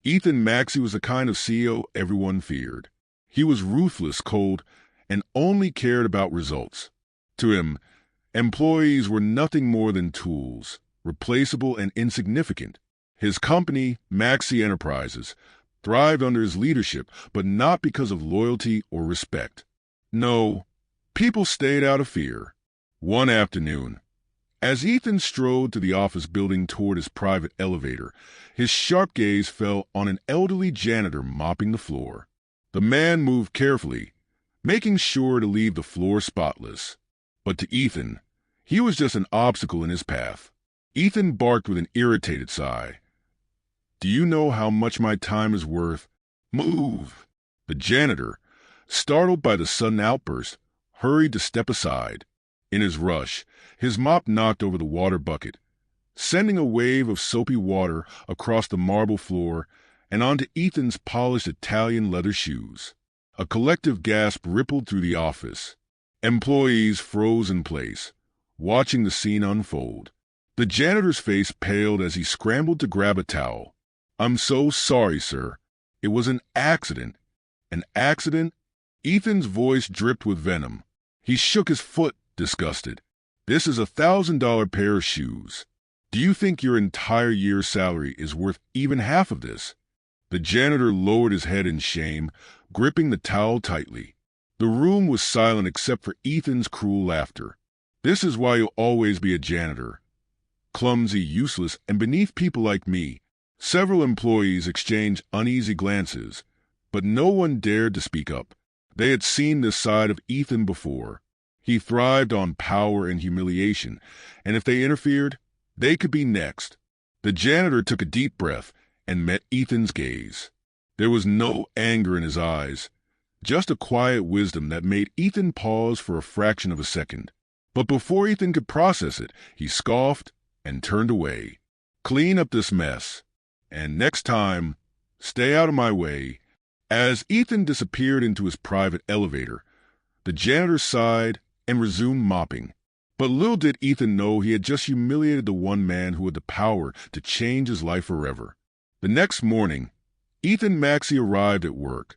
Ethan Maxey was the kind of CEO everyone feared. He was ruthless, cold, and only cared about results. To him, employees were nothing more than tools, replaceable and insignificant. His company, Maxey Enterprises, thrived under his leadership, but not because of loyalty or respect. No, people stayed out of fear. One afternoon, as Ethan strode to the office building toward his private elevator, his sharp gaze fell on an elderly janitor mopping the floor. The man moved carefully, making sure to leave the floor spotless. But to Ethan, he was just an obstacle in his path. Ethan barked with an irritated sigh. "Do you know how much my time is worth? Move!" The janitor, startled by the sudden outburst, hurried to step aside. In his rush, his mop knocked over the water bucket, sending a wave of soapy water across the marble floor and onto Ethan's polished Italian leather shoes. A collective gasp rippled through the office. Employees froze in place, watching the scene unfold. The janitor's face paled as he scrambled to grab a towel. "I'm so sorry, sir. It was an accident." "An accident?" Ethan's voice dripped with venom. He shook his foot, disgusted. "This is $1,000 pair of shoes. Do you think your entire year's salary is worth even half of this?" The janitor lowered his head in shame, gripping the towel tightly. The room was silent except for Ethan's cruel laughter. "This is why you'll always be a janitor. Clumsy, useless, and beneath people like me." Several employees exchanged uneasy glances, but no one dared to speak up. They had seen this side of Ethan before. He thrived on power and humiliation, and if they interfered, they could be next. The janitor took a deep breath and met Ethan's gaze. There was no anger in his eyes, just a quiet wisdom that made Ethan pause for a fraction of a second. But before Ethan could process it, he scoffed and turned away. "Clean up this mess, and next time, stay out of my way." As Ethan disappeared into his private elevator, the janitor sighed and resumed mopping. But little did Ethan know he had just humiliated the one man who had the power to change his life forever. The next morning, Ethan Maxey arrived at work,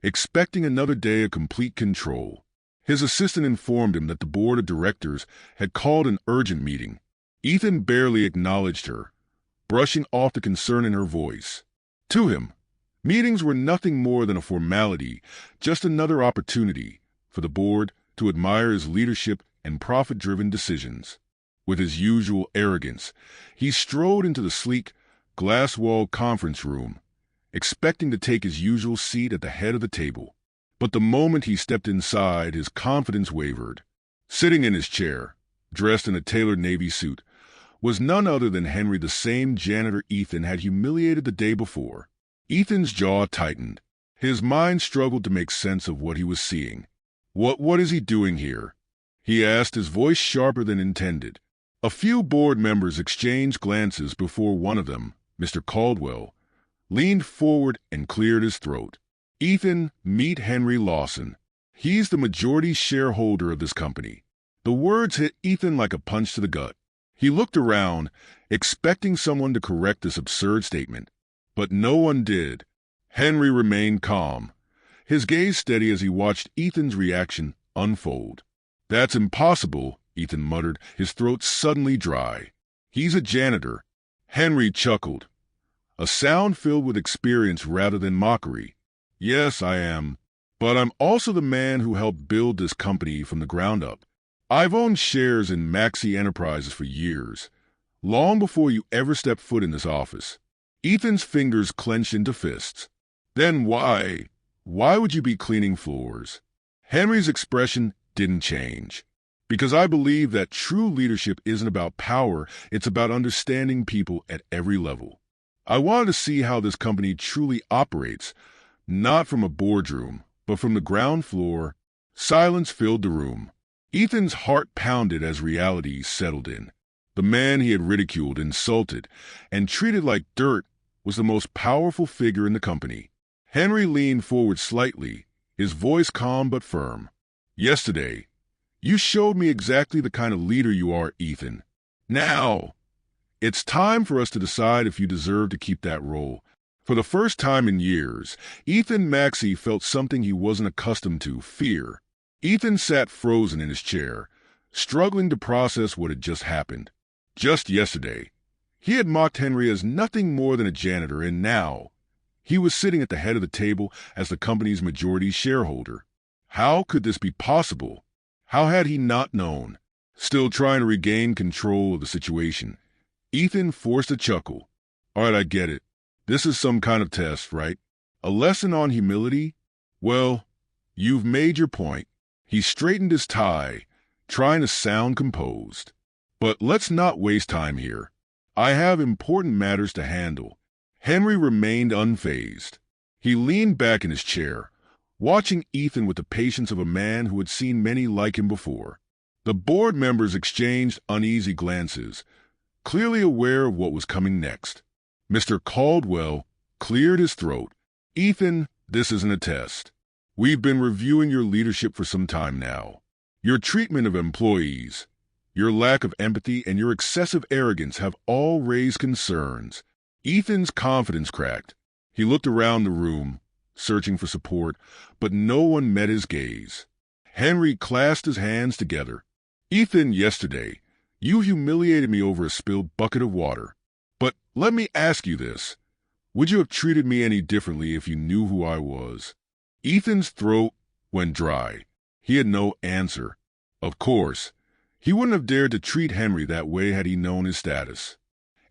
expecting another day of complete control. His assistant informed him that the board of directors had called an urgent meeting. Ethan barely acknowledged her, brushing off the concern in her voice. To him, meetings were nothing more than a formality, just another opportunity for the board to admire his leadership and profit-driven decisions. With his usual arrogance, he strode into the sleek, glass-walled conference room, expecting to take his usual seat at the head of the table. But the moment he stepped inside, his confidence wavered. Sitting in his chair, dressed in a tailored navy suit, was none other than Henry, the same janitor Ethan had humiliated the day before. Ethan's jaw tightened. His mind struggled to make sense of what he was seeing. What is he doing here?" he asked, his voice sharper than intended. A few board members exchanged glances before one of them, Mr. Caldwell, leaned forward and cleared his throat. "Ethan, meet Henry Lawson. He's the majority shareholder of this company." The words hit Ethan like a punch to the gut. He looked around, expecting someone to correct this absurd statement, but no one did. Henry remained calm, his gaze steady as he watched Ethan's reaction unfold. "That's impossible," Ethan muttered, his throat suddenly dry. "He's a janitor." Henry chuckled, a sound filled with experience rather than mockery. "Yes, I am. But I'm also the man who helped build this company from the ground up. I've owned shares in Maxey Enterprises for years, long before you ever stepped foot in this office." Ethan's fingers clenched into fists. "Then why would you be cleaning floors?" Henry's expression didn't change. "Because I believe that true leadership isn't about power, it's about understanding people at every level. I wanted to see how this company truly operates, not from a boardroom, but from the ground floor." Silence filled the room. Ethan's heart pounded as reality settled in. The man he had ridiculed, insulted, and treated like dirt was the most powerful figure in the company. Henry leaned forward slightly, his voice calm but firm. "Yesterday, you showed me exactly the kind of leader you are, Ethan. Now, it's time for us to decide if you deserve to keep that role. For the first time in years, Ethan Maxey felt something he wasn't accustomed to, fear. Ethan sat frozen in his chair, struggling to process what had just happened. Just yesterday, he had mocked Henry as nothing more than a janitor, and now he was sitting at the head of the table as the company's majority shareholder. How could this be possible? How had he not known? Still trying to regain control of the situation, Ethan forced a chuckle. All right, I get it. This is some kind of test, right? A lesson on humility? Well, you've made your point. He straightened his tie, trying to sound composed. But let's not waste time here. I have important matters to handle. Henry remained unfazed. He leaned back in his chair, watching Ethan with the patience of a man who had seen many like him before. The board members exchanged uneasy glances, clearly aware of what was coming next. Mr. Caldwell cleared his throat. Ethan, this isn't a test. We've been reviewing your leadership for some time now. Your treatment of employees, your lack of empathy, and your excessive arrogance have all raised concerns. Ethan's confidence cracked. He looked around the room, searching for support, but no one met his gaze. Henry clasped his hands together. Ethan, yesterday, you humiliated me over a spilled bucket of water. But let me ask you this. Would you have treated me any differently if you knew who I was? Ethan's throat went dry. He had no answer. Of course, he wouldn't have dared to treat Henry that way had he known his status.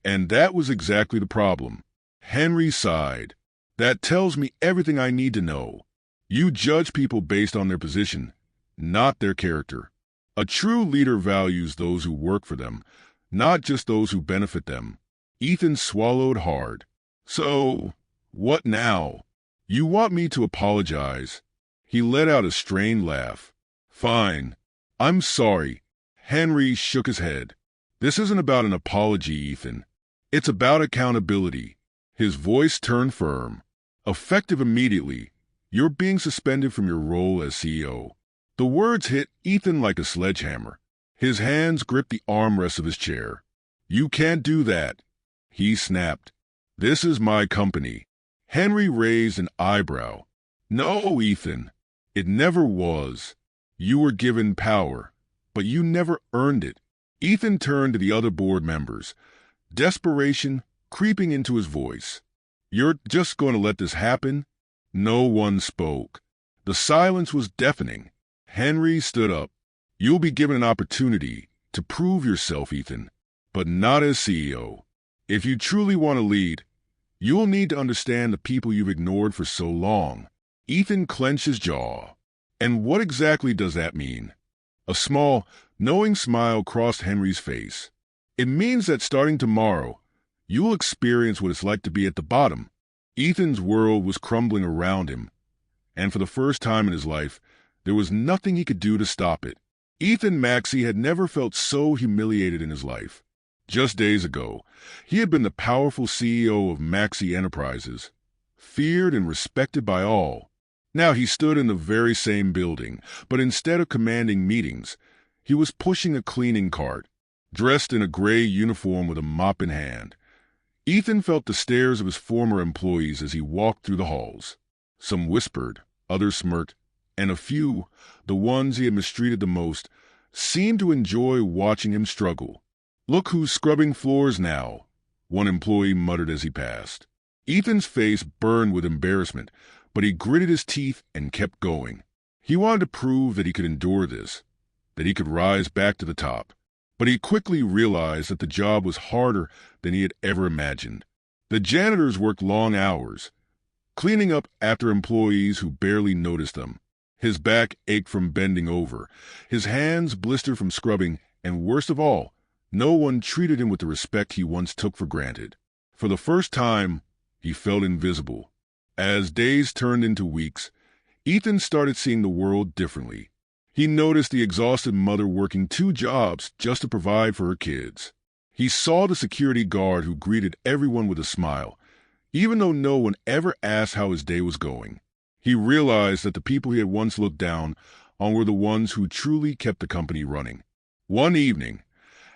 And that was exactly the problem. Henry sighed. That tells me everything I need to know. You judge people based on their position, not their character. A true leader values those who work for them, not just those who benefit them. Ethan swallowed hard. So, what now? You want me to apologize? He let out a strained laugh. Fine. I'm sorry. Henry shook his head. This isn't about an apology, Ethan. It's about accountability. His voice turned firm. Effective immediately, you're being suspended from your role as CEO. The words hit Ethan like a sledgehammer. His hands gripped the armrests of his chair. You can't do that, he snapped. This is my company. Henry raised an eyebrow. No, Ethan. It never was. You were given power, but you never earned it. Ethan turned to the other board members, desperation creeping into his voice. You're just going to let this happen? No one spoke. The silence was deafening. Henry stood up. You'll be given an opportunity to prove yourself, Ethan, but not as CEO. If you truly want to lead, you'll need to understand the people you've ignored for so long. Ethan clenched his jaw. And what exactly does that mean? A small, knowing smile crossed Henry's face. It means that starting tomorrow, you'll experience what it's like to be at the bottom. Ethan's world was crumbling around him, and for the first time in his life, there was nothing he could do to stop it. Ethan Maxey had never felt so humiliated in his life. Just days ago, he had been the powerful CEO of Maxey Enterprises, feared and respected by all. Now he stood in the very same building, but instead of commanding meetings, he was pushing a cleaning cart, dressed in a gray uniform with a mop in hand. Ethan felt the stares of his former employees as he walked through the halls. Some whispered, others smirked, and a few, the ones he had mistreated the most, seemed to enjoy watching him struggle. Look who's scrubbing floors now, one employee muttered as he passed. Ethan's face burned with embarrassment, but he gritted his teeth and kept going. He wanted to prove that he could endure this, that he could rise back to the top. But he quickly realized that the job was harder than he had ever imagined. The janitors worked long hours, cleaning up after employees who barely noticed them. His back ached from bending over, his hands blistered from scrubbing, and worst of all, no one treated him with the respect he once took for granted. For the first time, he felt invisible. As days turned into weeks, Ethan started seeing the world differently. He noticed the exhausted mother working 2 jobs just to provide for her kids. He saw the security guard who greeted everyone with a smile, even though no one ever asked how his day was going. He realized that the people he had once looked down on were the ones who truly kept the company running. One evening,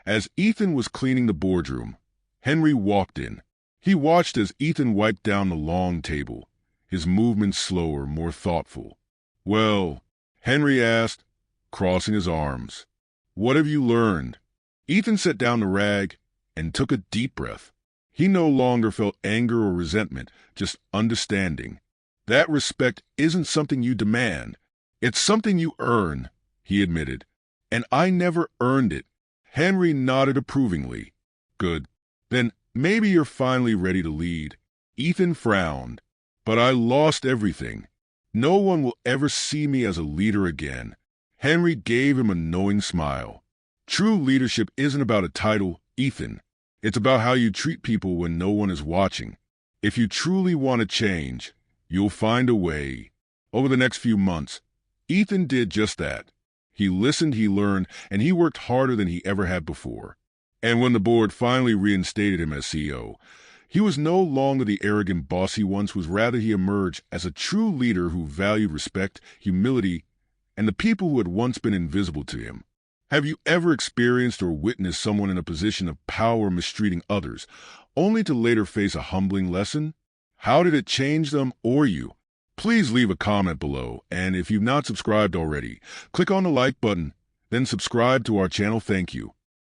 as Ethan was cleaning the boardroom, Henry walked in. He watched as Ethan wiped down the long table, his movements slower, more thoughtful. "Well," Henry asked, crossing his arms, "what have you learned?" Ethan set down the rag and took a deep breath. He no longer felt anger or resentment, just understanding. "That respect isn't something you demand. It's something you earn," he admitted. "And I never earned it." Henry nodded approvingly. "Good. Then maybe you're finally ready to lead." Ethan frowned. "But I lost everything. No one will ever see me as a leader again." Henry gave him a knowing smile. "True leadership isn't about a title, Ethan. It's about how you treat people when no one is watching. If you truly want to change, you'll find a way." Over the next few months, Ethan did just that. He listened, he learned, and he worked harder than he ever had before. And when the board finally reinstated him as CEO, he was no longer the arrogant boss he once was. Rather, he emerged as a true leader who valued respect, humility, and the people who had once been invisible to him. Have you ever experienced or witnessed someone in a position of power mistreating others, only to later face a humbling lesson? How did it change them or you? Please leave a comment below, and if you've not subscribed already, click on the like button, then subscribe to our channel. Thank you.